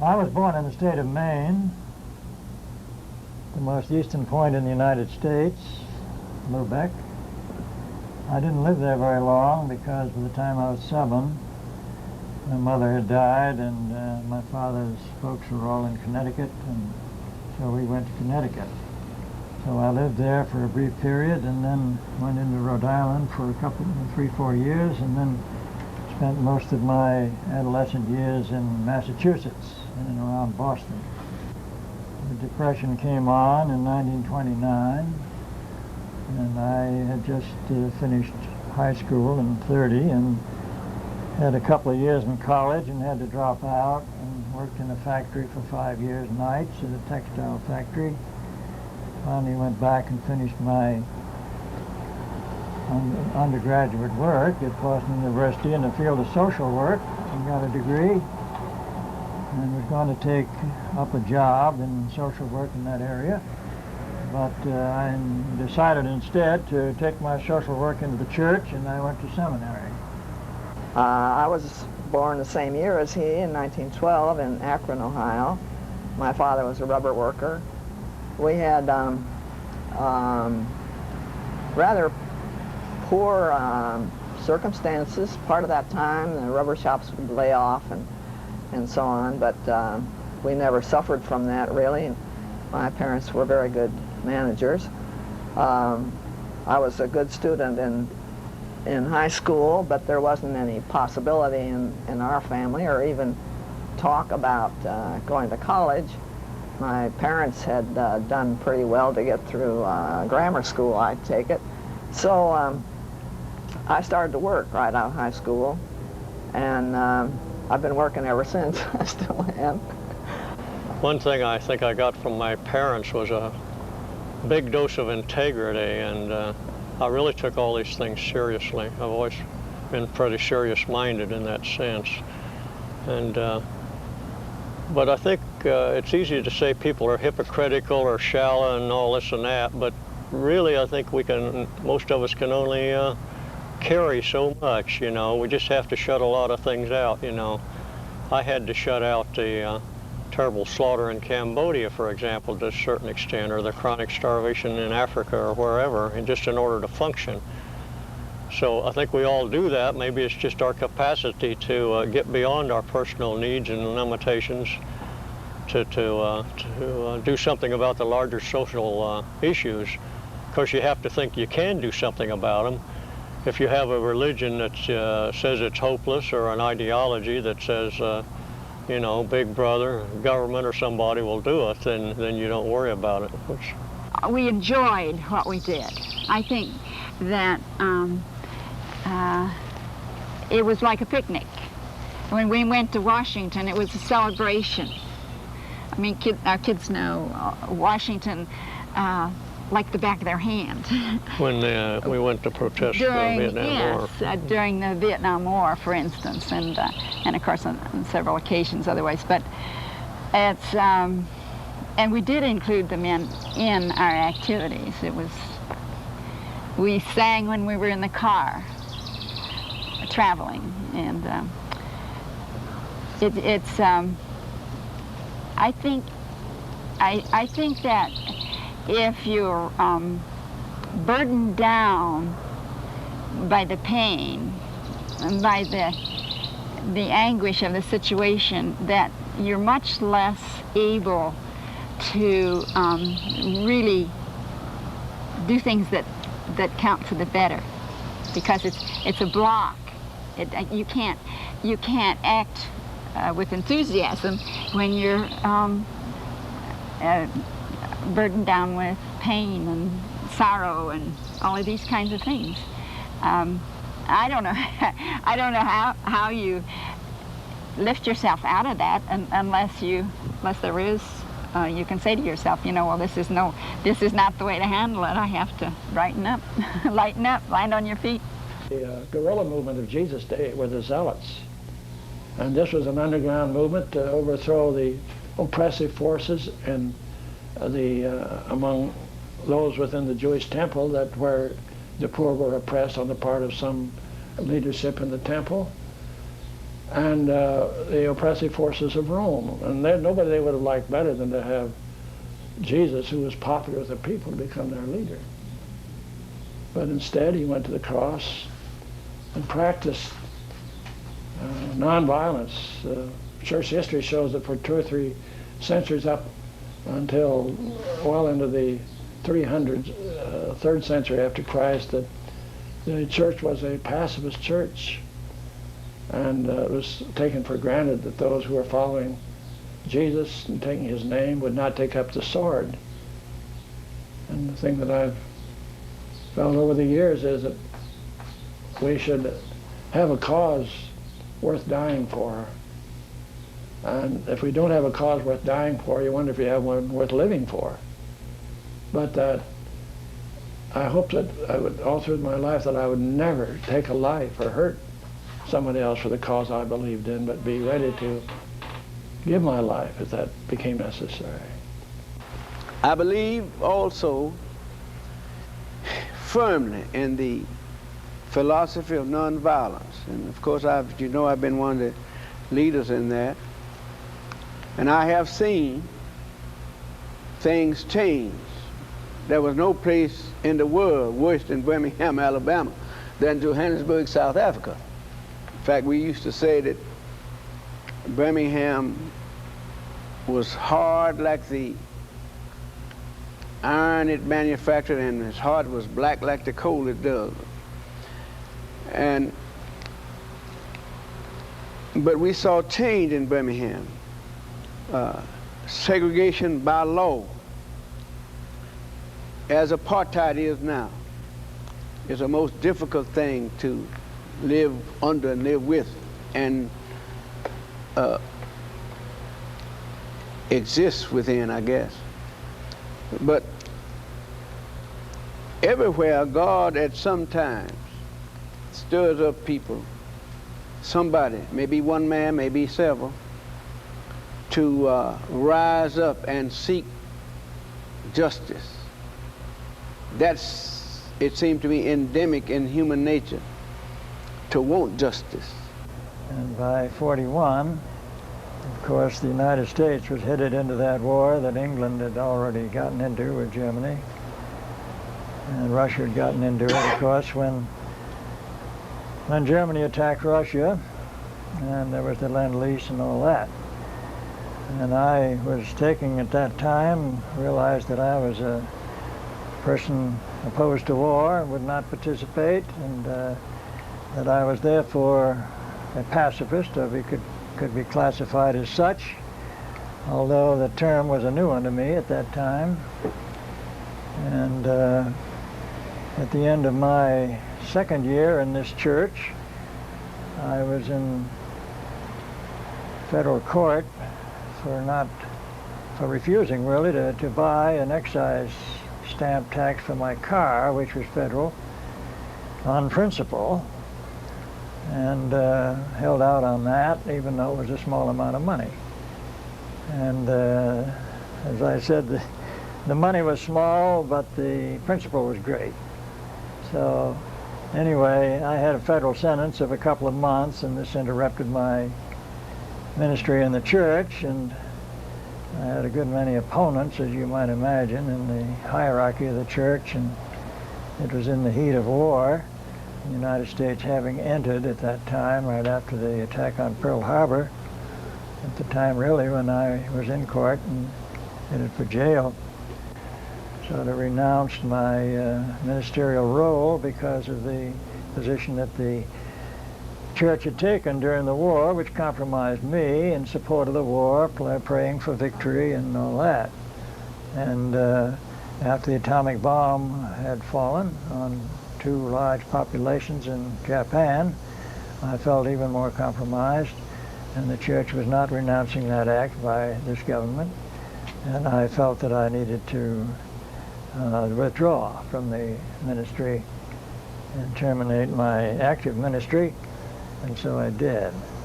I was born in the state of Maine, the most eastern point in the United States, Lubec. I didn't live there very long because by the time I was 7, my mother had died and my father's folks were all in Connecticut, and so we went to Connecticut. So I lived there for a brief period and then went into Rhode Island for a couple, 3-4 years, and then spent most of my adolescent years in Massachusetts, in and around Boston. The Depression came on in 1929, and I had just finished high school in 30 and had a couple of years in college and had to drop out and worked in a factory for 5 years nights at a textile factory. Finally went back and finished my undergraduate work at Boston University in the field of social work and got a degree, and was going to take up a job in social work in that area. But I decided instead to take my social work into the church, and I went to seminary. I was born the same year as he, in 1912, in Akron, Ohio. My father was a rubber worker. We had rather poor circumstances. Part of that time, the rubber shops would lay off and so on, but we never suffered from that, really. My parents were very good managers. I was a good student in high school, but there wasn't any possibility in our family or even talk about going to college. My parents had done pretty well to get through grammar school, I take it. So I started to work right out of high school, and I've been working ever since. I still am. One thing I think I got from my parents was a big dose of integrity, and I really took all these things seriously. I've always been pretty serious-minded in that sense. And but I think it's easy to say people are hypocritical or shallow and all this and that, but really I think most of us can only carry so much, you know. We just have to shut a lot of things out, you know. I had to shut out the terrible slaughter in Cambodia, for example, to a certain extent, or the chronic starvation in Africa or wherever, and just in order to function. So I think we all do that. Maybe it's just our capacity to get beyond our personal needs and limitations to do something about the larger social issues. Of course, you have to think you can do something about them. If you have a religion that says it's hopeless, or an ideology that says, you know, Big Brother, government, or somebody will do it, then you don't worry about it. We enjoyed what we did. I think that it was like a picnic. When we went to Washington, it was a celebration. I mean, our kids know Washington like the back of their hand. When we went to protest the Vietnam War. Yes, during the Vietnam War, for instance, and of course on several occasions otherwise. But it's and we did include them in our activities. We sang when we were in the car, traveling, and I think that if you're burdened down by the pain and by the anguish of the situation, that you're much less able to really do things that count for the better, because it's a block. You can't act with enthusiasm when you're burdened down with pain and sorrow and all of these kinds of things. I don't know. I don't know how you lift yourself out of that, unless there is. You can say to yourself, you know, well, this is not the way to handle it. I have to brighten up, lighten up, land on your feet. The guerrilla movement of Jesus' day were the Zealots. And this was an underground movement to overthrow the oppressive forces and among those within the Jewish temple, that where the poor were oppressed on the part of some leadership in the temple. and the oppressive forces of Rome. And nobody they would have liked better than to have Jesus, who was popular with the people, to become their leader. But instead, he went to the cross and practiced nonviolence. Church history shows that for 2 or 3 centuries up until well into the 300s, 3rd century after Christ, that the church was a pacifist church. And it was taken for granted that those who were following Jesus and taking his name would not take up the sword. And the thing that I've felt over the years is that we should have a cause worth dying for. And if we don't have a cause worth dying for, you wonder if you have one worth living for. But I hope that I would, all through my life, that I would never take a life or hurt somebody else for the cause I believed in, but be ready to give my life if that became necessary. I believe also firmly in the philosophy of nonviolence. And of course, I've been one of the leaders in that. And I have seen things change. There was no place in the world worse than Birmingham, Alabama, than Johannesburg, South Africa. In fact, we used to say that Birmingham was hard like the iron it manufactured, and its heart was black like the coal it dug. But we saw change in Birmingham. Segregation by law, as apartheid is now, is the most difficult thing to live under and live with and exist within, I guess. But everywhere, God at some times stirs up people, somebody, maybe one man, maybe several, to rise up and seek justice. That's, it seemed to me, endemic in human nature, to want justice. And by 41, of course, the United States was headed into that war that England had already gotten into with Germany. And Russia had gotten into it, of course, when Germany attacked Russia, and there was the Lend-Lease and all that. And I was taking, at that time, realized that I was a person opposed to war and would not participate, and that I was therefore a pacifist, or could be classified as such, although the term was a new one to me at that time. And at the end of my 2nd year in this church, I was in federal court for refusing really to buy an excise stamp tax for my car, which was federal, on principle, and held out on that, even though it was a small amount of money. And as I said, the money was small, but the principle was great. So anyway, I had a federal sentence of a couple of months, and this interrupted my ministry in the church, and I had a good many opponents, as you might imagine, in the hierarchy of the church, and it was in the heat of war, the United States having entered at that time, right after the attack on Pearl Harbor, at the time really when I was in court and headed for jail. So I renounced my ministerial role because of the position that the church had taken during the war, which compromised me in support of the war, praying for victory and all that. And after the atomic bomb had fallen on 2 large populations in Japan, I felt even more compromised, and the church was not renouncing that act by this government, and I felt that I needed to withdraw from the ministry and terminate my active ministry, and so I did.